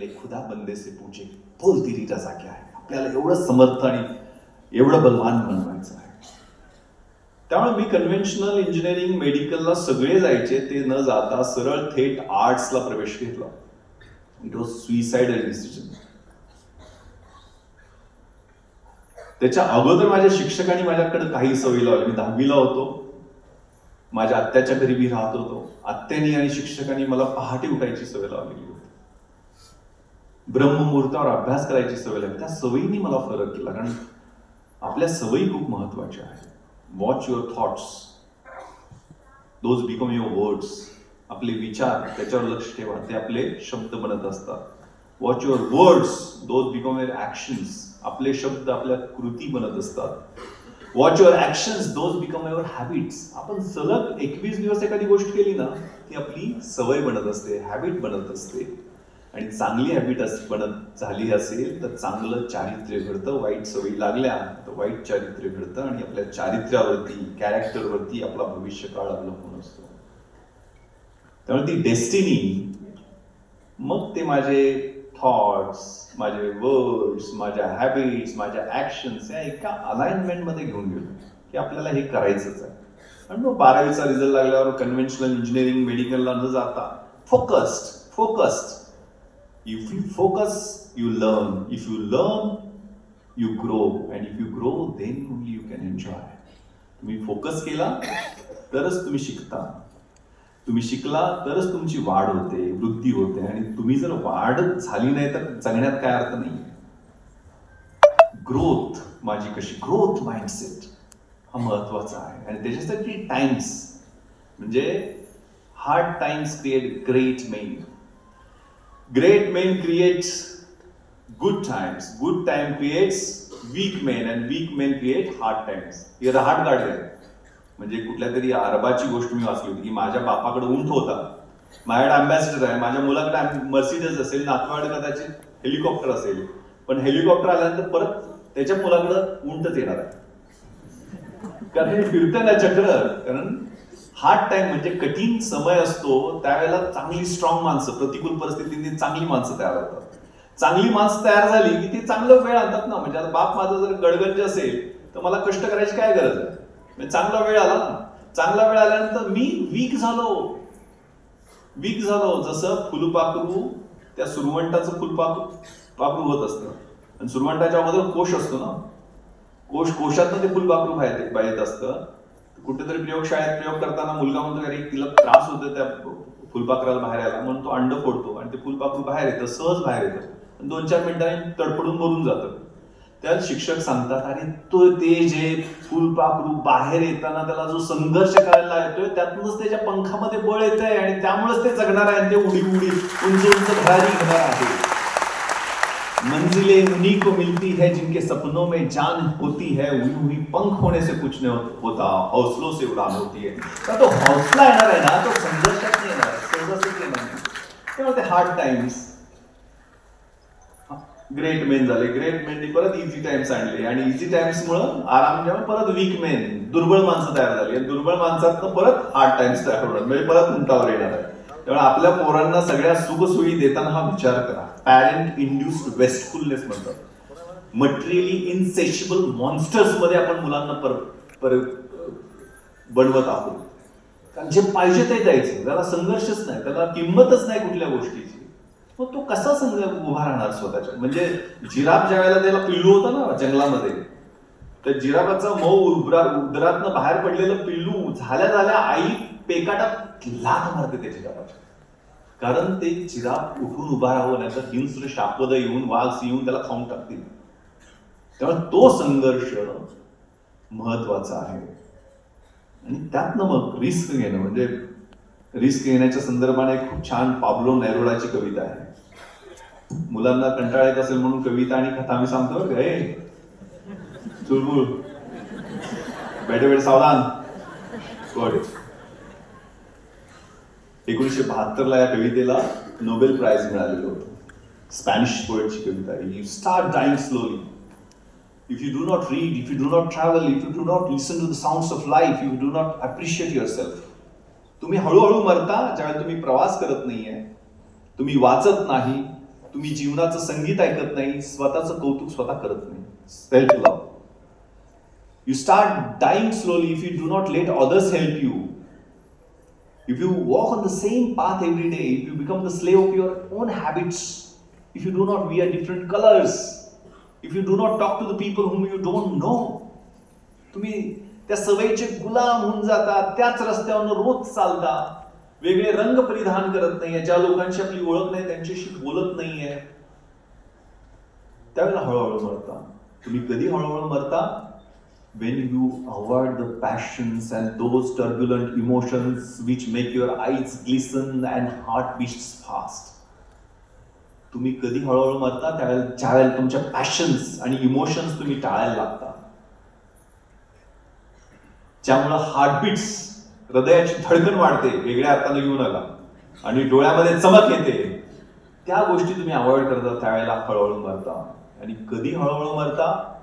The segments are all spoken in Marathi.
पहले खुदा बंदे से पूछे बोल तेरी रजा क्या है. आपल्याला एवढं समर्थ आणि एवढं बलवान बनवायचं आहे. त्यामुळे मी कन्व्हेन्शनल इंजिनिअरिंग मेडिकलला सगळे जायचे, ते न जाता सरळ थेट आर्ट्सला प्रवेश घेतला. It was suicidal decision. त्याच्या अगोदर माझ्या शिक्षकांनी माझ्याकडे काही सवयी लावल्या. मी 10वीला होतो, माझ्या आत्याच्या घरी मी राहत होतो. आत्यानी आणि शिक्षकांनी मला पहाटे उठायची सवय लावलेली होती, ब्रह्ममुहूर्तावर अभ्यास करायची सवय लागली. त्या सवयीने मला फरक केला, कारण आपल्या सवयी खूप महत्वाच्या आहेत. Watch your thoughts, those become your words. आपले विचार त्याच्यावर लक्ष ठेवा, ते आपले शब्द बनत असतात. Watch your words, those become your actions. आपले शब्द आपल्या कृती बनत असतात. Watch your actions, those become your habits. आपण सलग 21 दिवस एखादी गोष्ट केली ना, ती आपली सवय बनत असते, हॅबिट बनत असते. आणि चांगली हॅबिट बनत झाली असेल तर चांगलं चारित्र्य घडतं. वाईट सवयी लागल्या तर वाईट चारित्र्य घडतं आणि आपल्या चारित्र्यावरती, कॅरेक्टरवरती आपला भविष्यकाळ अवलंबून असतो. त्यामुळे ती डेस्टिनी, मग ते माझे थॉट्स, माझे वर्ड्स, माझ्या हॅबिट्स, माझ्या ऍक्शन्स या एका अलाइनमेंट मध्ये घेऊन गेलो की आपल्याला हे करायचंच आहे. आणि मग 12वीचा रिझल्ट लागल्यावर कन्व्हेन्शनल इंजिनिअरिंग मेडिकलला न जाता focused. If you focus, you learn. If you learn, you grow. And if you grow, then only you can enjoy. तुम्ही फोकस केला तरच तुम्ही शिकता. तुम्ही शिकला तरच तुमची वाढ होते, वृद्धी होते. आणि तुम्ही जर वाढ झाली नाही तर जगण्यात काय अर्थ नाही. ग्रोथ माझी कशी, ग्रोथ माइंडसेट हा महत्वाचा आहे. आणि त्याच्यासाठी टाइम्स, म्हणजे hard times create great main. Great men create good times. Good time creates weak men and weak men create hard times. हे रहाट काढले. म्हणजे कुठल्या तरी अरबाची गोष्ट मी वाचली होती की माझ्या बापाकडे उंट होता, माझ्याकडे अँबॅसिडर आहे, माझ्या मुलाकडे मर्सिडीज असेल, नातवाकडे कदाचित हेलिकॉप्टर असेल, पण हेलिकॉप्टर आल्यानंतर परत त्याच्या मुलाकडे उंटच येणार आहे. कारण हे फिरतं ना चक्र. कारण हार्ड टाइम म्हणजे कठीण समय असतो, त्यावेळेला चांगली स्ट्रॉंग माणसं, प्रतिकूल परिस्थितीने चांगली माणसं तयार होतात. चांगली माणसं तयार झाली की ती चांगलं वेळ आणतात ना. म्हणजे आता बाप माझा जर गडगंज असेल तर मला कष्ट करायची काय गरज आहे. म्हणजे चांगला वेळ आला ना. चांगला वेळ आल्यानंतर मी वीक झालो. जसं फुलपाखरू, त्या सुरवंटाचं फुलपाखरू होत असतं आणि सुरवंटाच्या अगोदर कोश असतो ना, कोशातनं ते फुलपाखरू बाहेर येत असतं. कुठेतरी प्रयोगशाळेत प्रयोग करताना मुलगा म्हणतो अरे तिला त्रास होतो त्या फुलपाखराला बाहेर यायला, म्हणून तो अंड फोडतो आणि ते फुलपाखरू बाहेर येतं, सहज बाहेर येतं. 2-4 मिनिटांनी तडफडून मरून जातं. त्यात शिक्षक सांगतात अरे ते जे फुलपाखरू बाहेर येताना त्याला जो संघर्ष करायला येतोय त्यातूनच त्याच्या पंखामध्ये बळ येत आहे आणि त्यामुळेच ते जगणार आहे. ते उडी उंच भरारी घेणार आहे. मंजिलें उन्हीं को मिलती है जिनके सपनों में जान होती है. उन्हीं पंख होने से कुछ नहीं होता, हौसलों से उड़ान होती है. तर तो हौसला येणार आहे ना, तो संघर्षात नाही येणार, संघर्षात येणार नाही. त्यामुळे ते हार्ड टाइम्स ग्रेट मेन झाले. ग्रेट मेननी परत इझी टाइम्स आणले आणि इझी टाइम्स मुळे आराम जेव्हा परत वीक मेन, दुर्बळ माणसं तयार झाली आणि दुर्बळ माणसात परत हार्ड टाइम्स तयार होणार, म्हणजे परत उंटावर येणार आहे. त्यामुळे आपल्या पोरांना सगळ्या सुखसोयी देताना हा विचार करा. पॅरेंट इंड्युस्ड वेस्टफुलनेस म्हणतात. मटेरियली इनसेशिबल मॉन्स्टर्स मध्ये आपण मुलांना बनवत आहोत. कारण जे पाहिजे ते द्यायचं, त्याला संघर्षच नाही, त्याला किंमतच नाही कुठल्या गोष्टीची. मग तो कसा उभा राहणार स्वतःच्या. म्हणजे जिराफ ज्या वेळेला त्याला पिल्लू होता ना जंगलामध्ये, तर जिराफाचा मऊ उदरातनं बाहेर पडलेलं पिल्लू झाल्या आई पेकाटात लाथ मारते त्याच्या जिराफाच्या. कारण ते जिराफ उठून उभा राहावं, नाही तर हिंस्र शापद येऊन, वाघ येऊन त्याला खाऊन टाकतील. त्यामुळे तो संघर्ष महत्वाचा आहे. आणि त्यातनं मग रिस्क घेणं, म्हणजे रिस्क घेण्याच्या संदर्भाने एक खूप छान पाब्लो नेरुडाची कविता आहे. मुलांना कंटाळा येत असेल म्हणून कविता आणि कथा आम्ही सांगतो बरं का. चुलबुल बेटे सावधान. 1972ला या कवितेला नोबेल प्राइज मिळालेलं होतं. स्पॅनिश पोएटची कविता आहे. You start dying slowly if you do not read, if you do not travel, if you do not listen to the sounds of life, if you do not appreciate yourself. तुम्ही हळूहळू मरता ज्यावेळेला तुम्ही प्रवास करत नाहीये, तुम्ही वाचत नाही, तुम्ही जीवनाचं संगीत ऐकत नाही, स्वतःचं कौतुक स्वतः करत नाही. Self love. You start dying slowly if you do not let others help you. If you walk on the same path every day, if you become the slave of your own habits, if you do not wear different colors, if you do not talk to the people whom you don't know, तुम्ही त्या सवयीचे गुलाम होऊन जाता, त्याच रस्त्यावर रोज चालता, वेगळे रंग परिधान करत नाहीये, ज्या लोकांशी आपली ओळख नाही त्यांच्याशी बोलत नाहीये, त्यावेळेला हळूहळू मरता. तुम्ही कधी हळूहळू मरता? When you avoid the passions and those turbulent emotions which make your eyes glisten and heart beats fast. तुम्ही कधी हळूहळू मरता? ज्यावेळेला तुमच्या पॅशन्स आणि इमोशन्स तुम्ही टाळायला लागता, ज्यामुळे हार्टबीट्स, हृदयाची धडकन वाढते, वेगळ्या अर्थाने घेऊन आला, आणि डोळ्यामध्ये चमक येते, त्या गोष्टी तुम्ही अवॉइड करता, त्यावेळेला हळूहळू मरता. आणि कधी हळूहळू मरता?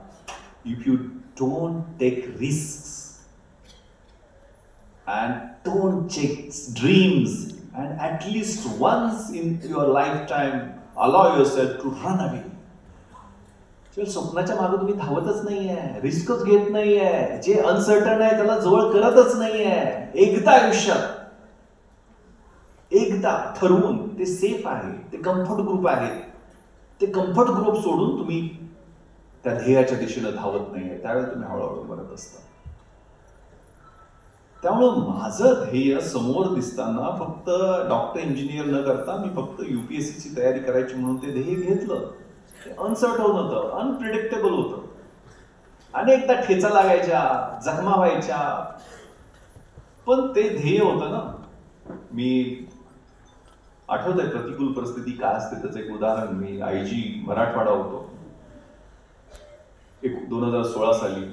If you don't take risks and don't chase dreams, and at least once in your lifetime allow yourself to run away. स्वप्नाच्या मागे तुम्ही धावतच नाहीये, रिस्कच घेत नाहीये, जे अनसर्टन आहे त्याला जवळ करतच नाहीये. एकदा आयुष्यात एकदा ठरवून, ते सेफ आहे, ते कम्फर्ट ग्रुप आहे, ते कम्फर्ट ग्रुप सोडून तुम्ही त्या ध्येयाच्या दिशेने धावत नाहीये, त्यावेळेला तुम्ही हळूहळू मरत असता. त्यामुळं माझं ध्येय समोर दिसताना फक्त डॉक्टर इंजिनियर न करता मी फक्त UPSCची तयारी करायची म्हणून ते ध्येय घेतलं. ते अनसर्टन होतं, अनप्रिडिक्टेबल होतं, अनेकदा ठेचा लागायच्या, जखमा व्हायच्या, पण ते ध्येय होतं ना. मी आठवत आहे प्रतिकूल परिस्थिती काय असते त्याचं एक उदाहरण. मी IG मराठवाडा होतो 2016 साली.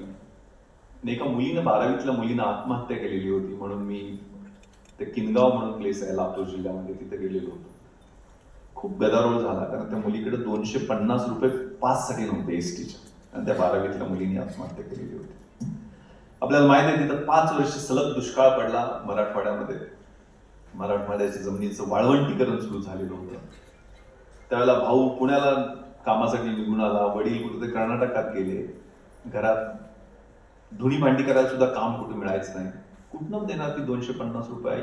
एका मुलीनं 12वीतल्या मुलीनं आत्महत्या केलेली होती, म्हणून मी ते किनगाव म्हणून प्लेस आहे लातूर जिल्ह्यामध्ये, तिथे गेलेलो होतो. खूप गदारोळ झाला, कारण त्या मुलीकडे 250 रुपये पाससाठी नव्हते एसटीच्या, आणि त्या 12वीतल्या मुलीने आत्महत्या केलेली होती. आपल्याला माहिती आहे तिथं 5 वर्ष सलग दुष्काळ पडला मराठवाड्यामध्ये. मराठवाड्याच्या जमिनीचं वाळवंटीकरण सुरू झालेलं होतं. त्यावेळेला भाऊ पुण्याला कामासाठी निघून आला, वडील कुठे कर्नाटकात गेले, घरात धुणी भांडी करायला सुद्धा काम कुठे मिळायचं नाही. कुठनं देणार ती 250 रुपये?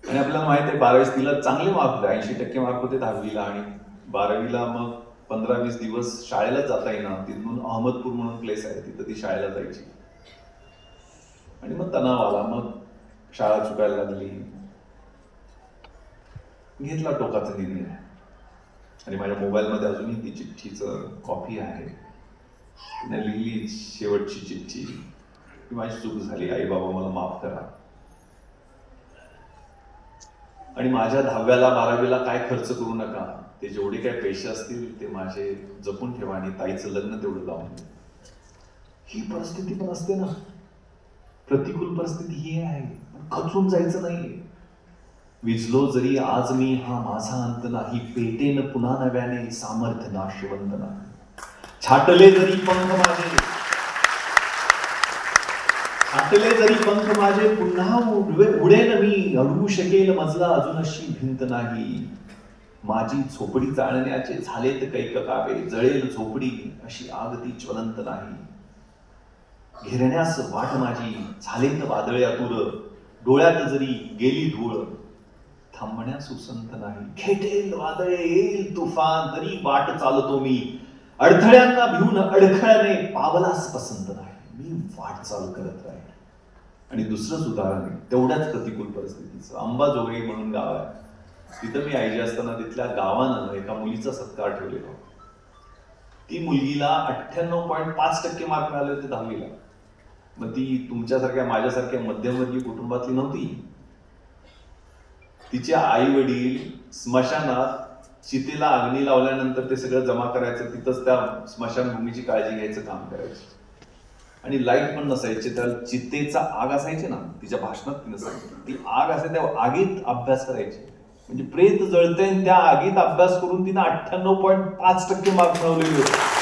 आणि आपल्याला माहित आहे 12वीत तिला चांगले मार्क होते, 80% मार्क होते 10वीला, आणि 12वीला मग 15-20 दिवस शाळेला जाता येणार. तिथून अहमदपूर म्हणून प्लेस आहे, तिथं ती शाळेला जायची. आणि मग तणाव आला, मग शाळा चुकायला लागली. घेतला टोकाचा निर्णय, आणि माझ्या मोबाईलमध्ये अजूनही ती चिठ्ठीचं कॉपी आहे. तिने लिहिली शेवटची चिठ्ठी की माझी चूक झाली, आई बाबा मला माफ करा. आणि माझ्या 10वीला 12वीला काय खर्च करू नका, ते जेवढे काय पैसे असतील ते माझे जपून ठेवा, आणि ताईचं लग्न तेवढं लावून. ही परिस्थिती पण असते ना, प्रतिकूल परिस्थिती ही आहे, खचून जायचं नाही. विजलो जरी आज मी हा माझा अंत नाही, पेटेन पुन्हा नव्याने सामर्थ्य नाशवंत नाही. छाटले जरी पंख माझे, छाटले जरी पंख माझे, पुन्हा उडेन मी, अडवू शकेल मजला अजून अशी भिंत नाही. माझी झोपडी जाळण्याचे झालेत कैक कावे, जळेल झोपडी अशी आग ती ज्वलंत नाही. घेरण्यास वाट माझी झालेत वादळे अतुर, डोळ्यात जरी गेली धूळ, थांबण्यास उसंत नाही. खेटेल वादळे येईल तुफान, तरी वाट चालतो मी, अडथळ्यांना भिवून अडखळ्याने पावलास पसंत नाही. मी वाटचाल करत राहील. आणि दुसरंच उदाहरण आहे तेवढ्याच प्रतिकूल परिस्थितीचं. अंबाजोगाई म्हणून गाव आहे, तिथं मी IG असताना तिथल्या गावानं एका मुलीचा सत्कार ठेवलेला. ती मुलगीला 98.5% मार्क मिळाले होते 10वीला. मग ती तुमच्यासारख्या माझ्यासारख्या मध्यमवर्गीय कुटुंबातली नव्हती. तिचे आई वडील स्मशानात चितेला अग्नी लावल्यानंतर ते सगळं जमा करायचं, तिथंच त्या स्मशानभूमीची काळजी घ्यायचं काम करायचं. आणि लाईट पण नसायचे, त्या चितेचा आग असायचे ना, तिच्या भाषणात ती नसायची, ती आग असायची, त्या आगीत अभ्यास करायचे. म्हणजे प्रेत जळते, त्या आगीत अभ्यास करून तिने 98.5% मार्क मिळवलेले होते.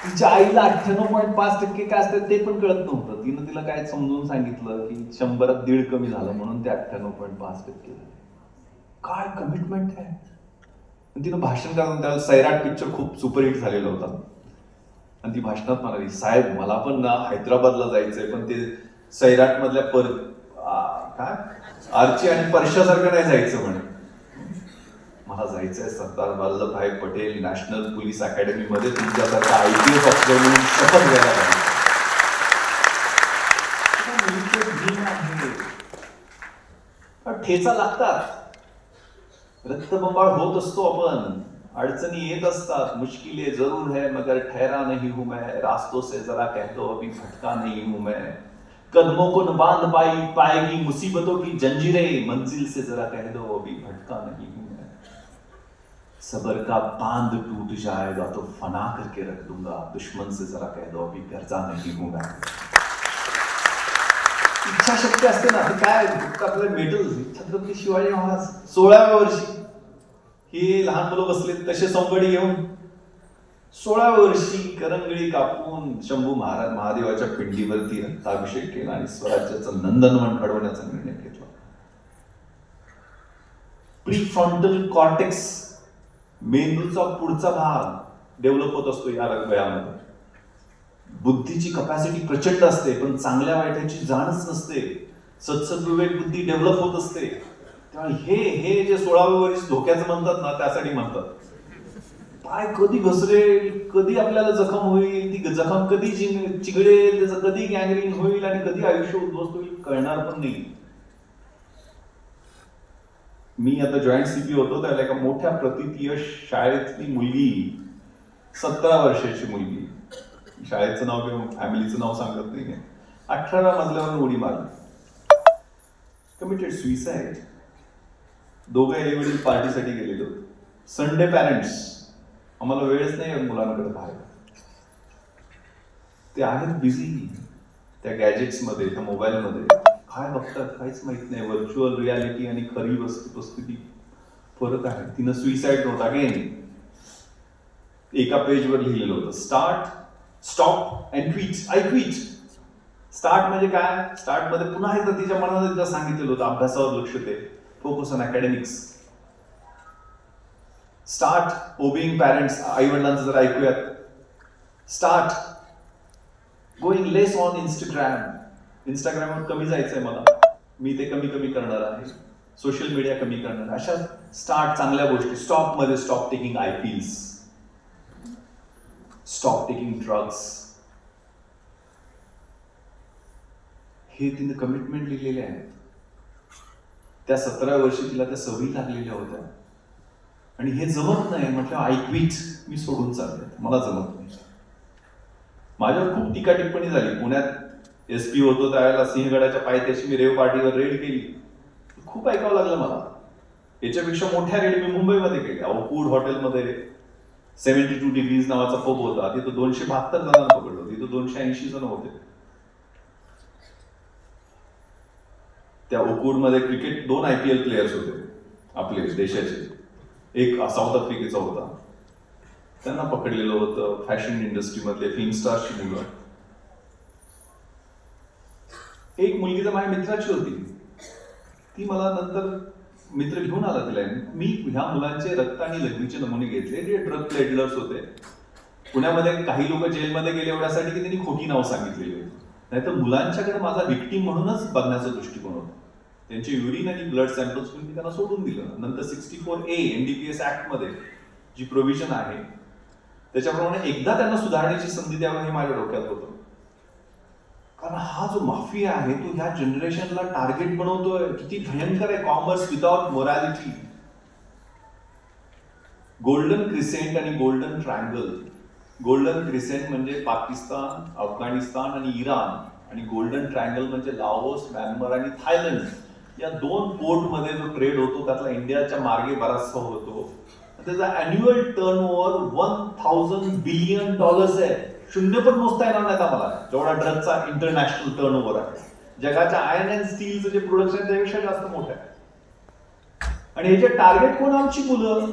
तिच्या आईला 98.5% काय असतात ते पण कळत नव्हतं. तिनं तिला काय समजून सांगितलं की 100त 1.5 कमी झालं म्हणून ते 98.5% झाले. काय कमिटमेंट आहे. तिनं भाषण करून, त्याला सैराट पिक्चर खूप सुपरहिट झालेला होता आणि ती भाषणात म्हणाली, साहेब मला पण ना हैदराबादला जायचंय, पण ते सैराट मधल्या काय आर्ची आणि परशासारखं नाही जायचं म्हणे. मला जायचंय Sardar Vallabhbhai Patel national police academy मध्ये तुमच्यासारखा IPS ऑफिसर म्हणून शपथ घ्यायला पाहिजे. ठेचा लागतात, रक्तबंबाळ होत असतो आपण, अडचणी येत असतात, मुश्किलें जरूर है मगर ठहरा नहीं हूं मैं, रास्तों से जरा कह दो अभी भटका नहीं हूं मैं, कदमों को न बांध पाएगी मुसीबतों की जंजीरें, मंजिल से जरा कह दो अभी भटका नहीं हूं मैं, सबर का बांध टूट जाएगा तो फना करके रख दूंगा, दुश्मन से जरा कह दो अभी गर्जा नहीं हूं मैं. इच्छा शक्ती असते ना, काय आपलं मेडल छत्रपती शिवाजी महाराज 16व्या वर्षी हे लहान मुलं बसले तसे संगडी घेऊन 16व्या वर्षी करंगळी कापून शंभू महादेवाच्या पिंडीवरती रक्ताभिषेक केला आणि स्वराज्याचं नंदनवन घडवण्याचा निर्णय घेतला. प्रीफ्रंटल कॉर्टेक्स, मेंदूचा पुढचा भाग डेव्हलप होत असतो या वयामध्ये. बुद्धीची कपॅसिटी प्रचंड असते, पण चांगल्या वाईटाची जाणच नसते. सत्सद्विवेक बुद्धी डेव्हलप होत असते. त्यामुळे हे जे 16व्या वर्षी धोक्याचं म्हणतात ना, त्यासाठी म्हणतात. पाय कधी घसरेल, कधी आपल्याला जखम होईल, ती जखम कधी चिघळेल, त्याचं कधी गँग्रीन होईल आणि कधी आयुष्य उद्ध्वस्त होईल कळणार पण नाही. मी आता जॉईंट CP होतो त्याला एका मोठ्या प्रतितीय शाळेतली मुलगी, 17 वर्षाची मुलगी, शाळेचं नाव किंवा फॅमिलीचं नाव सांगत नाही, 18व्या मजल्यावरून उडी मारली, कमिटेड सुइसाइड. दोघं आई वडील पार्टीसाठी गेलेलो. संडे पॅरेंट्स, आम्हाला वेळच नाही मुलांकडे बाहेर. ते आहेत बिझी त्या गॅजेट्स मध्ये, त्या मोबाईल मध्ये, काय बघतात काहीच माहित नाही. व्हर्च्युअल रियालिटी आणि खरी वस्तुस्थिती फरक आहे. तिनं सुइसाइड नोट अगेन एका पेजवर लिहिलेलं होतं, start, stop and quit. I quit. Start म्हणजे काय, स्टार्ट मध्ये पुन्हा एकदा तिच्या मनामध्ये तिला सांगितलेलं होतं अभ्यासावर लक्ष दे, focus on academics. Start obeying parents, आई वडिलांचं जर ऐकूयात. स्टार्ट गोइंग लेस ऑन इंस्टाग्रामवर कमी जायचंय मला, मी ते कमी करणार आहे. सोशल मीडिया कमी करणार. अशा स्टार्ट चांगल्या गोष्टी. स्टॉप मध्ये stop taking IPs, stop taking drugs. हे तिने कमिटमेंट लिहिलेले आहेत. त्या 17 वर्षी तिला त्या सवयी लागलेल्या होत्या आणि हे जमत नाही म्हटलं आय क्विट, मी सोडून चालले, मला जमत नाही. माझ्यावर खूप टीका टिप्पणी झाली. पुण्यात SP होतो त्यावेळेला सिंहगडाच्या पायथ्याशी मी रेव पार्टीवर रेड केली. खूप ऐकावं लागलं मला. याच्यापेक्षा मोठ्या रेड मी मुंबईमध्ये केल्या. ओकवूड हॉटेलमध्ये 72 डिग्रीज नावाचा पब होता, तिथं 272 जणांना पकडलं, तिथं 280 जण होते. त्या ओकवूड मध्ये क्रिकेट 2 IPL प्लेयर्स होते आपले देशाचे. एक साऊथ आफ्रिकेचा होता, त्यांना पकडलेलं होतं. फॅशन इंडस्ट्री मधले फिल्म स्टार्सची मुलं. एक मुलगी तर माझ्या मित्राची होती, ती मला नंतर मित्र घेऊन आला तिला. मी ह्या मुलांचे रक्त आणि लघवीचे नमुने घेतले जे ड्रग पेडलर्स होते. पुण्यामध्ये काही लोक जेलमध्ये गेले एवढ्यासाठी की त्यांनी खोटी नाव सांगितलेली होती. नाहीतर मुलांच्याकडे माझा विक्टीम म्हणूनच बघण्याचा दृष्टिकोन होता. त्यांचे युरिन आणि ब्लड सॅम्पल्स मी त्यांना सोडून दिलं. नंतर 64A NDPS ऍक्ट मध्ये जी प्रोव्हिजन आहे त्याच्याप्रमाणे एकदा त्यांना सुधारण्याची संधी द्यावी हे माझ्या डोक्यात होतं. कारण हा जो माफिया आहे तो ह्या जनरेशनला टार्गेट बनवतोय. किती भयंकर आहे. Commerce without morality. Golden crescent आणि गोल्डन ट्रायंगल. गोल्डन क्रिसेंट म्हणजे पाकिस्तान, अफगाणिस्तान आणि इराण, आणि गोल्डन ट्रायंगल म्हणजे लाओस, म्यानमार आणि थायलंड. या 2 पोर्ट मध्ये जो ट्रेड होतो त्यातला इंडियाच्या मार्गे बराचसा होतो. त्याचा अॅन्युअल टर्नओव्हर $1000 बिलियन आहे. शून्य पण मोजता येणार नाही आम्हाला जेवढा ड्रगचा इंटरनॅशनल टर्नओव्हर आहे. जगाच्या आयर्न अँड स्टीलचं जे प्रोडक्शन त्यापेक्षा जास्त मोठं आहे. आणि ह्याचे टार्गेट कोण, आमची मुलं.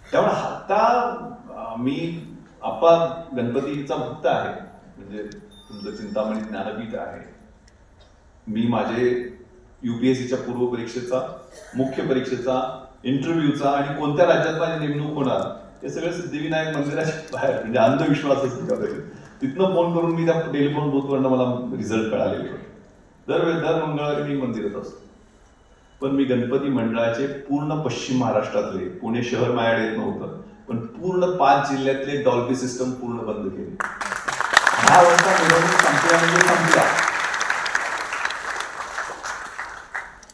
त्यामुळे आता मी आप्पा गणपतीचा भक्त आहे, म्हणजे तुमचं चिंतामणी ज्ञानपीठ आहे. मी माझे UPSCच्या पूर्व परीक्षेचा, मुख्य परीक्षेचा, इंटरव्ह्यूचा आणि कोणत्या राज्यात माझी नेमणूक होणार हे सगळं सिद्धिविनायक मंदिराच्या बाहेर, म्हणजे अंधविश्वासच होते. तिथनं फोन करून मी त्या टेलिफोन बूथवरनं मला रिझल्ट कळालेले होते. दर मंगळवारी मी मंदिरात असतो. पण मी गणपती मंडळाचे पूर्ण पश्चिम महाराष्ट्रातले, पुणे शहर माझ्याकडे येत नव्हतं, पण पूर्ण 5 जिल्ह्यातले डॉल्बी सिस्टम पूर्ण बंद केली. 10 वर्षा मिरवणूक संपल्या म्हणजे संपल्या.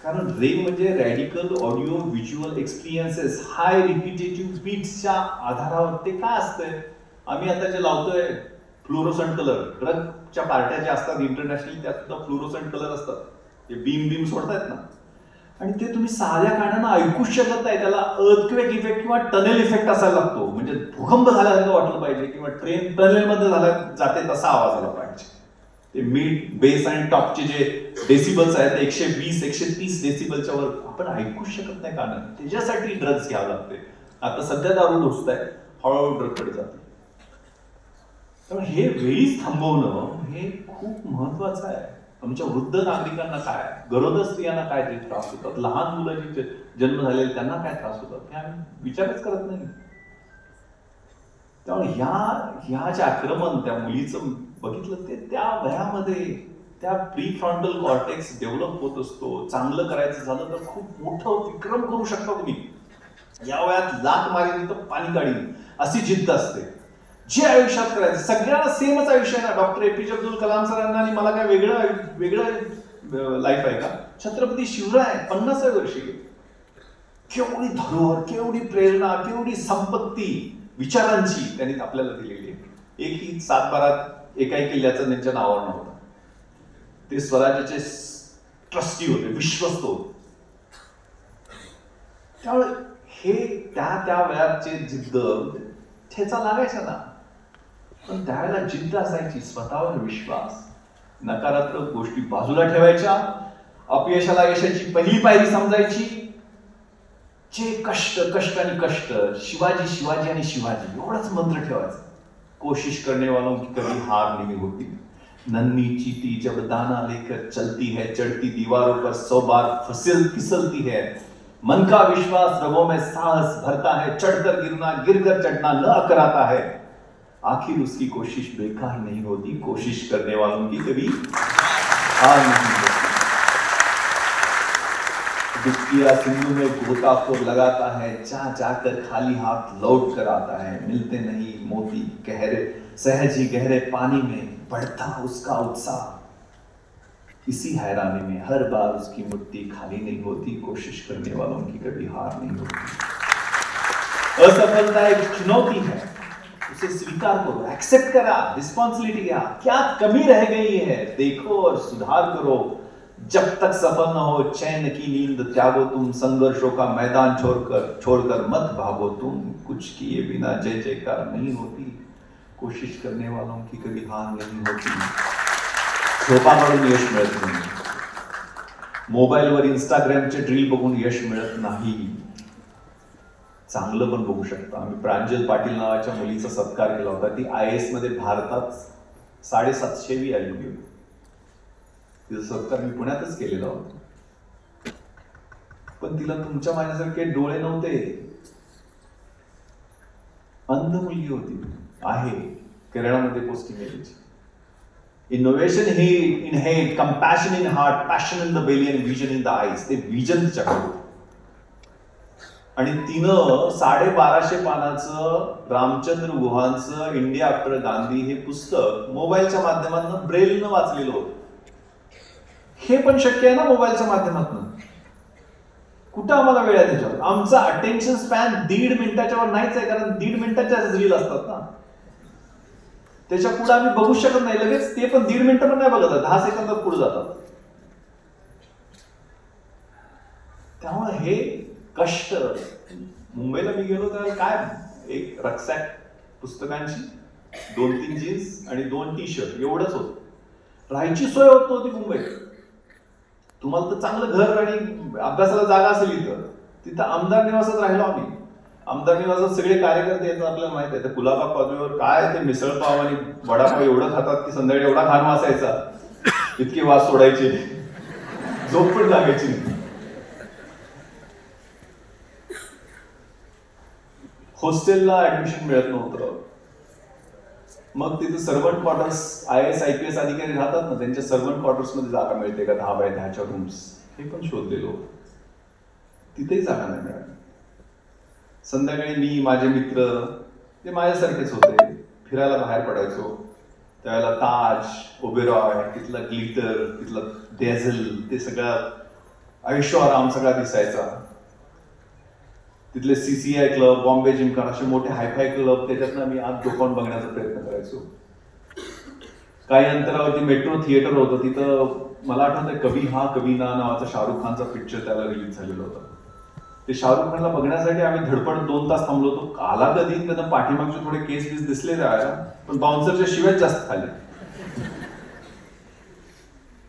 कारण रेम म्हणजे रॅडिकल ऑडिओ व्हिज्युअल एक्सपिरियन्सेस, हाय रिपिटेटिव्ह बीट्सच्या आधारावर ते काय असतंय. आम्ही आता जे लावतोय फ्लोरोसंट कलर, ड्रगच्या पार्ट्या ज्या असतात इंटरनॅशनल त्या सुद्धा फ्लोरोसंट कलर असतात, ते बीम सोडतायत ना, आणि ते तुम्ही साध्या कानानं ऐकूच शकत नाही. त्याला अर्थक्वेक इफेक्ट किंवा टनेल इफेक्ट असायला लागतो, म्हणजे भूकंप झाल्यासारखं वाटलं पाहिजे किंवा ट्रेन टनेलमध्ये जाते तसा आवाज आला पाहिजे. ते मिड बेस आणि टॉपचे जे डेसिबल्स आहेत 120-130 डेसिबलच्या वर आपण ऐकूच शकत नाही कानानं. त्याच्यासाठी ड्रग्स घ्यावं लागते. आता सध्या दारू ढोसताय, हळूहळू ड्रगकडे जाते. त्यामुळे हे वेळीच थांबवणं हे खूप महत्वाचं आहे. आमच्या वृद्ध नागरिकांना काय, गरोदर स्त्रियांना काय ते त्रास होतात, लहान मुलं जे जन्म झालेले त्यांना काय त्रास होतात हे आम्ही विचारच करत नाही. त्यामुळे ह्या जे आक्रमण त्या मुलीचं बघितलं ते त्या वयामध्ये त्या प्री फ्रंटल कॉर्टेक्स डेव्हलप होत असतो. चांगलं करायचं झालं तर खूप मोठं विक्रम करू शकता तुम्ही. या वयात लाट मारेल तर पाणी काढीन अशी जिद्द असते. जे आयुष्यात करायचं सगळ्यांना सेमच आयुष्य आहे ना. डॉक्टर APJ अब्दुल कलाम सरांना आणि मला काय वेगळं लाईफ आहे का. छत्रपती शिवराय 50व्या वर्षी केवढी धरोहर, केवढी प्रेरणा, केवढी संपत्ती विचारांची त्यांनी आपल्याला दिलेली आहे. एकही सातबारात एकाही किल्ल्याचं त्यांच्या नावावर नव्हतं. ते स्वराज्याचे ट्रस्टी होते, विश्वस्त होते. त्यामुळे हे त्या वयाचे जिद्द ठेचा लागायचा ना, पण त्यावेळेला जिद्द असायची, स्वतःवर विश्वास, नकारात्मक गोष्टी बाजूला ठेवायच्या, अपयशाला यशाची पहिली पायरी समजायची. जे कष्ट आणि कष्ट, शिवाजी आणि शिवाजी एवढाच मंत्र ठेवायचा. कोशिश करने वालों की कभी हार नहीं होती. नन्ही चीटी जब दाना लेकर चलती है, चढ़ती दीवारों पर 100 बार फिसलती है. मन का विश्वास रगों में साहस भरता है, चढ़कर गिरकर चढ़ना न अकराता है. आखिर उसकी कोशिश बेकार नहीं होती, कोशिश करने वालों की कभी हार नहीं होती. डुबकिया सिंधु में गोताखोर लगाता है, जा जाकर खाली हाथ लौट कर आता है. मिलते नहीं मोती गहरे, सहज ही गहरे पानी में बढ़ता उसका उत्साह. इसी हैरानी में हर बार उसकी मुट्ठी खाली नहीं होती, कोशिश करने वालों की कभी हार नहीं होती. असफलता एक चुनौती है, उसे स्वीकार करो, एक्सेप्ट करा, रिस्पॉन्सिबिलिटी घ्या. क्या कमी रह गई है देखो और सुधार करो. जब तक सफल न हो चैन की नींद त्यागो तुम, संघर्षों का मैदान छोड़कर मत भागो तुम. कुछ किए बिना जय जयकार नहीं होती, कोशिश करने वालों की कभी हार नहीं होती. झोपा काढून यश मिळत नाही, मोबाईलवर इंस्टाग्रामचे रील बघून यश मिळत नाही. चांगलं पण बघू शकता. आम्ही प्रांजल पाटील नावाच्या मुलीचा सत्कार केला होता. ती IAS मध्ये भारतात 750वी आली होती. तिचा सत्कार मी पुण्यातच केलेला होता. पण तिला तुमच्या माझ्यासारखे डोळे नव्हते. अंध मुलगी होती, आहे केरळामध्ये पोस्टिंग केली. इनोव्हेशन हे in head, compassion in heart, passion in the belly and vision in the eyes. ते विजन तिच्याकडे. आणि तिनं 1250 पानाचं रामचंद्र गुहांचं इंडिया आफ्टर गांधी हे पुस्तक मोबाईलच्या माध्यमातून ब्रेलनं वाचलेलं होतं. हे पण शक्य आहे ना मोबाईलच्या माध्यमातून. कुठं आम्हाला वेळ आहे त्याच्यावर. आमचा अटेन्शन स्पॅन 1.5 मिनिटाच्या वर नाहीच आहे, कारण 1.5 मिनिटाच्या रील असतात ना. त्याच्या पुढे आम्ही बघू शकत नाही लगेच. ते पण 1.5 मिनिटं पण नाही बघत, 10 सेकंदात पुढे जातात. त्यामुळे हे कष्ट. मुंबईला मी गेलो तर काय एक रक्सॅक पुस्तकांची, 2-3 जीन्स आणि 2 टी-शर्ट एवढंच होतं. राहायची सोय होत नव्हती मुंबईत. तुम्हाला तर चांगलं घर आणि अभ्यासाला जागा असेल इथं, तिथं आमदार निवासात राहिलो आम्ही. आमदारनी माझं सगळे कार्यकर्ते येतात आपल्याला माहित आहे. ते कुलाबा कॉलनीवर काय ते मिसळपाव आणि वडापाव एवढं खातात की संध्याकाळी एवढा घाण वासायचा, इतके वास सोडायचे, झोप पण लागायची नाही. हॉस्टेलला ऍडमिशन मिळत नव्हतं. मग तिथे सर्वंट क्वार्टर्स, IAS IPS अधिकारी राहतात ना, त्यांच्या सर्वंट क्वार्टर्स मध्ये जागा मिळते का 10 बाय 10च्या रूम्स, हे पण शोधलेलो. तिथेही जागा नाही मिळाली. संध्याकाळी मी, माझे मित्र ते माझ्यासारखेच होते, फिरायला बाहेर पडायचो. त्यावेळेला ताज, ओबेरॉय, तिथला ग्लिटर, तिथला डेझल, ते सगळं ऐशो आराम सगळा दिसायचा. तिथले CCI क्लब, बॉम्बे जिमखाना, असे मोठे हायफाय क्लब, त्याच्यातनं मी आत डोकावून बघण्याचा प्रयत्न करायचो. काही अंतरावरती मेट्रो थिएटर होतं, तिथं मला आठवतंय कभी हा कभी ना नावाचा शाहरुख खानचा पिक्चर त्याला रिलीज झालेला होता. ते शाहरुख खानला बघण्यासाठी आम्ही धडपड 2 तास थांबलो होतो. आला कधी त्यांना पाठीमागचे थोडे केस बीस दिसले त्यावेळेला, पण बाउन्सरच्या शिवाय जास्त खाल्ले.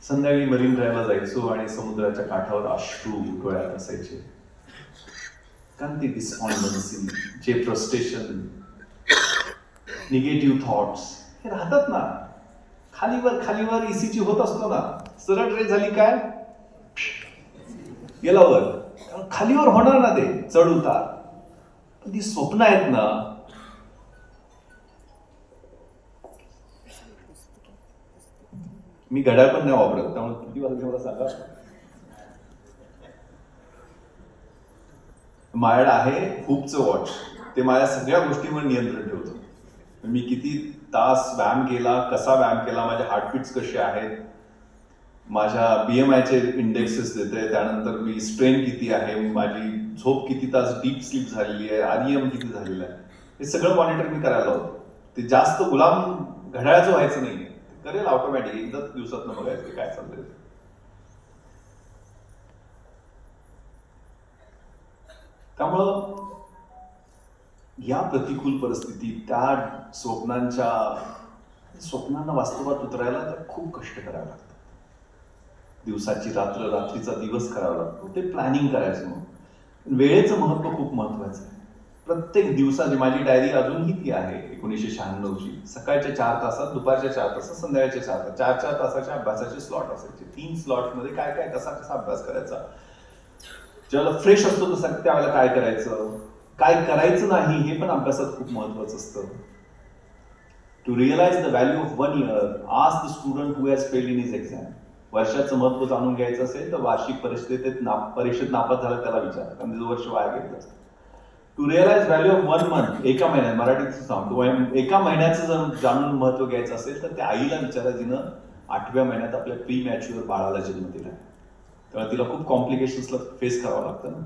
संध्याकाळी मरीन ड्राईव्हला जायचो आणि समुद्राच्या काठावर अश्रू डोळ्यात असायचे. कारण ती डिस्पॉन्डन्सी, जे फ्रस्ट्रेशन, निगेटिव्ह थॉट्स हे राहतात ना. खालीवर ECG होत असतो ना, सरळ रेस झाली काय गेला वर, खालीवर होणार ना, ते चढ उतार. पण ती स्वप्न आहेत ना, मी घड्याळ पण नाही वापरत, त्यामुळे किती वाजले मला सांगा. माझ्याकडे आहे हुपचं वॉच, ते माझ्या सगळ्या गोष्टींवर नियंत्रण ठेवतं. मी किती तास व्यायाम केला, कसा व्यायाम केला, माझे हार्टबीट्स कसे आहेत, माझ्या BMIचे इंडेक्सेस देते, त्यानंतर मी स्ट्रेन किती आहे, माझी झोप किती तास डीप स्लीप झालेली आहे, REM किती झालेलं आहे, हे सगळं मॉनिटर मी करायला होतं. ते जास्त गुलाम घड्याळाचं व्हायचं नाही, करेल ऑटोमॅटिक, एकदाच दिवसात बघायचं काय चाललंय. त्यामुळं या प्रतिकूल परिस्थितीत त्या स्वप्नांना वास्तवात उतरायला खूप कष्ट करावे लागतात. दिवसाची रात्र, रात्रीचा दिवस करावा लागतो. ते प्लॅनिंग करायचं. मग वेळेचं महत्व खूप महत्वाचं आहे. प्रत्येक दिवसाची माझी डायरी अजूनही ती आहे 1996ची. सकाळच्या 4 तासात, दुपारच्या 4 तासात, संध्याकाळच्या 4 तास, 4 तासाच्या अभ्यासाचे स्लॉट असायचे. 3 स्लॉट मध्ये काय काय कसा अभ्यास करायचा, ज्यावेळेला फ्रेश असतो तसं त्यावेळेला काय करायचं, काय करायचं नाही, हे पण अभ्यासात खूप महत्वाचं असतं. To realise the value of 1 year, ask the student who has failed in his exam. वर्षाचं महत्व जाणून घ्यायचं असेल तर वार्षिक परीक्षेत नापास झाला त्याला विचार, कारण तिचं वर्ष वाया गेलं असतं. To realise value of 1 month, एका महिन्यात, मराठीत सांगतो, एका महिन्याचं जर जाणून महत्व घ्यायचं असेल तर त्या आईला विचारा जिनं 8व्या महिन्यात आपल्या प्री मॅच्युअर बाळाला जन्म दिला. तेव्हा तिला खूप कॉम्प्लिकेशन्सला फेस करावं लागतं ना.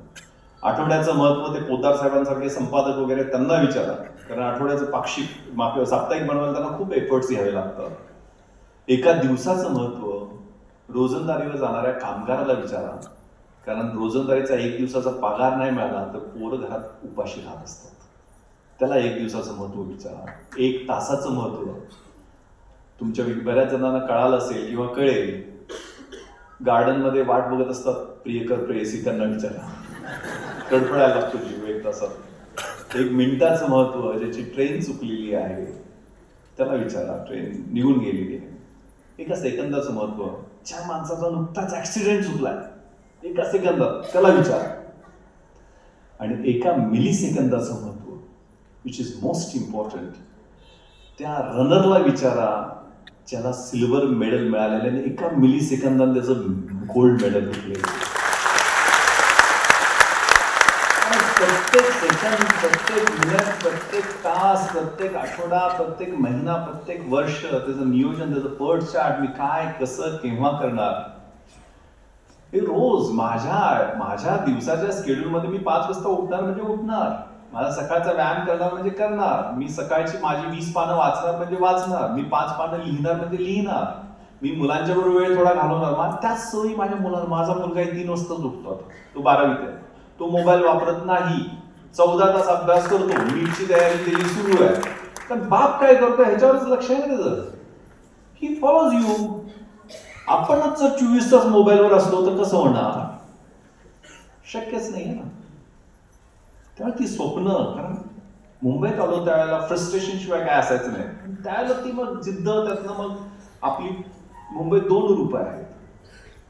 आठवड्याचं महत्व ते पोद्दार साहेबांसारखे संपादक वगैरे त्यांना विचारा, कारण आठवड्याचं पाक्षिक साप्ताहिक बनवायला त्यांना खूप एफर्ट्स घ्यावे लागतात. एका दिवसाचं महत्व रोजंदारीवर जाणाऱ्या कामगाराला विचारा, कारण रोजंदारीचा 1 दिवसाचा पगार नाही मिळाला तर पोरं घरात उपाशी राहत असतात. त्याला 1 दिवसाचं महत्व विचारा. 1 तासाचं महत्व तुमच्या बऱ्याच जणांना कळालं असेल किंवा कळेल. गार्डन मध्ये वाट बघत असतात प्रियकर प्रेयसी, त्यांना विचारा. कडपडायला लागतो जीव 1 तासात. 1 मिनिटाचं महत्व, ज्याची ट्रेन चुकलेली आहे त्याला विचारा, ट्रेन निघून गेलेली आहे. 1 सेकंदाचं महत्व, ज्या माणसाचा नुकताच ऍक्सिडेंट चुकलाय 1 सेकंदात, त्याला विचारा. आणि 1 मिली सेकंदाचं महत्व, विच इज मोस्ट इम्पॉर्टंट, त्या रनरला विचारा ज्याला सिल्वर मेडल मिळालेलं आणि 1 मिली सेकंदात त्याचं गोल्ड मेडल घेतलेलं. प्रत्येक सेकंद, प्रत्येक मिनिट, प्रत्येक तास, प्रत्येक आठवडा, प्रत्येक महिना, प्रत्येक वर्ष त्याचं नियोजन, त्याचं पर्ट चार्ट, मी काय कसं केव्हा करणार, हे रोज माझ्या दिवसाच्या शेड्यूलमध्ये मी 5 वाजता उठणार म्हणजे उठणार, मला सकाळचा व्यायाम करणार म्हणजे करणार, मी सकाळची माझी 20 पानं वाचणार म्हणजे वाचणार, मी 5 पानं लिहिणार म्हणजे लिहिणार, मी मुलांच्या बरोबर वेळ थोडा घालवणार. त्याच सवयी माझ्या मुलांना, माझा मुलगा 3 वाजताच उठतो, तो 12वीत आहे, तो मोबाईल वापरत नाही, 14 तास अभ्यास करतो, नीटची तयारी त्याची सुरू आहे. पण बाप काय करतो ह्याच्यावरच लक्ष आहे ना त्याचं. He follows you. आपणच जर 24 तास मोबाईलवर असलो तर कसं होणार, शक्यच नाही ना. त्यावेळेला ती स्वप्न, कारण मुंबईत आलो त्यावेळेला फ्रस्ट्रेशन शिवाय काय असायचं नाही, त्यावेळेला ती मग जिद्द, त्यातनं मग आपली मुंबई 2 रूप आहेत.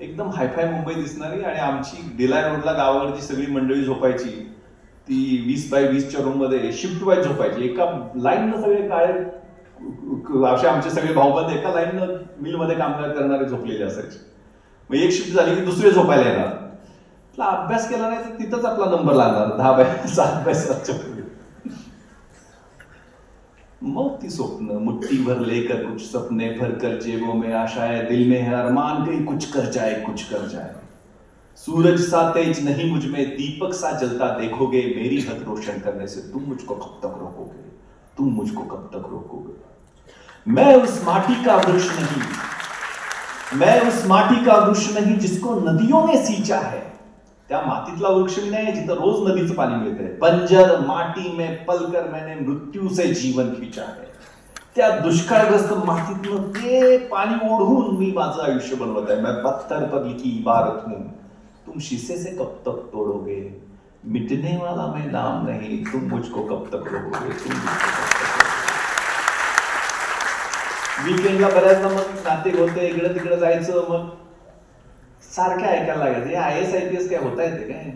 एकदम हायफाय मुंबई दिसणारी, आणि आमची डिलाय रोडला गावाकडची सगळी मंडळी झोपायची ती 20 बाय 20च्या रूम मध्ये शिफ्ट वाईज झोपायची. एका लाईननं सगळे काळे असे आमचे सगळे भाऊबंद एका लाईननं मिलमध्ये कामगार करणारे झोपलेले असायचे. मग एक शिफ्ट झाली की दुसरे झोपायला येणार. अभ्यास केला नाही तर तिथंच आपला नंबर लागणार 10 बाय 7 बाय 7च्या पुढे. मग ती स्वप्न, मुट्ठी भर लेकर कुछ सपने भर कर जेबों में आशाएं, दिल में है अरमान कहीं कुछ कर जाए, कुछ कर जाए. सूरज सा तेज नहीं मुझ में, दीपक सा जलता देखोगे, मेरी हद रोशन करने से तुम मुझको कब तक रोकोगे, तुम मुझको कब तक रोकोगे. मैं उस माटी का वृक्ष नहीं, मैं उस माटी का वृक्ष नहीं जिसको नदियों ने सींचा है. त्या मातीतला वृक्ष मी नाही जिथं रोज नदीचं पाणी मिळतंय. बंजर माटी में पलकर मैंने मृत्यू से जीवन खींचा है. त्या दुष्काळग्रस्त मातीतनं ते पाणी ओढून मी माझं आयुष्य बनवत आहे. मैं पत्थर पर लिखी इबारत हूं, तुम शीशे से कब तक तोड़ोगे, मिटने वाला मैं नाम नहीं, तुम मुझको कब तक रोकोगे, तुम मुझको कब तक रोकोगे. वीकेंडला बऱ्याचदा मग नाते होते, इकडे तिकडे जायचं, मग सारखं ऐकायला लागायचं, IAS IPS काय होता येते काय,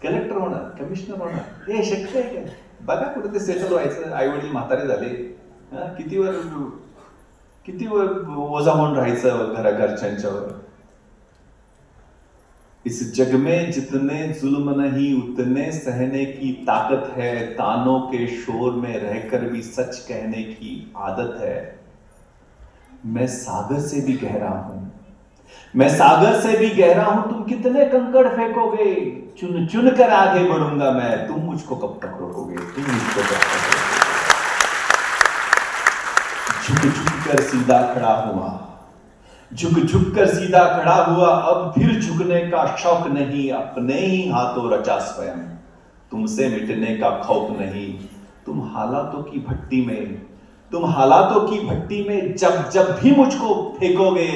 कलेक्टर होणार, कमिशनर होणार, हे शक्य आहे काय. बघा कुठे ते सेटल व्हायचं, आई वडील म्हातारे झाले, किती वर ओझा होऊन राहायचं घरच्यांच्यावर. इस जग में जितने जुल्म नहीं उतने सहने की ताकत है, तानों के शोर में रहकर भी सच कहने की आदत है. मैं सागर से भी गहरा हूं, मैं सागर से भी गहरा हूं, तुम कितने कंकड़ फेंकोगे, चुन चुन कर आगे बढ़ूंगा मैं, तुम मुझको कब तक रोकोगे, तुम मुझको कब तक रोकोगे. झुक झुक कर सीधा खड़ा हुआ, झुक झुक कर सीधा खड़ा हुआ, अब फिर झुकने का शौक नहीं, अपने ही हाथों रचा स्वयं, तुमसे मिटने का खौफ नहीं. तुम हालातों की भट्टी में, तुम हालातों की भट्टी में जब जब भी मुझको फेंकोगे,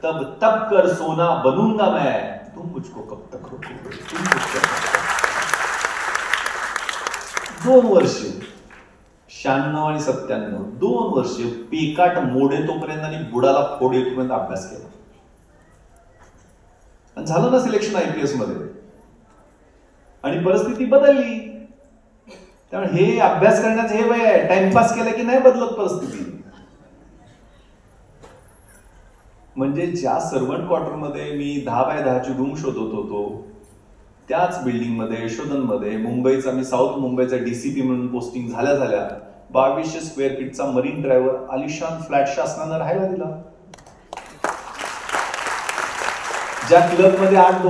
तब तब कर सोना बनूंगा मैं, तुम मुझको कब तक रोकोगे, तुम मुझको कब तक. 2 वर्ष 96 आणि 97, 2 वर्ष पेकाट मोडे तोपर्यंत आणि बुडाला फोड येतोपर्यंत अभ्यास केला, आणि झालं ना सिलेक्शन IPS मध्ये. आणि परिस्थिती बदलली, त्यामुळे हे अभ्यास करण्याचं हे वय आहे. टाइमपास केला की नाही बदलत परिस्थिती. म्हणजे ज्या सर्वंट क्वार्टर मध्ये मी 10 बाय 10ची रूम शोधत होतो, त्याच बिल्डिंग मध्ये यशोधनमध्ये मुंबईचा, मी साऊथ मुंबईचा DCP म्हणून पोस्टिंग झाल्या 2200 स्क्वेअर फीटचा मरीन ड्रायव्हर आलिशान फ्लॅट शासनानं राहायला दिला. ज्या क्लब मध्ये 8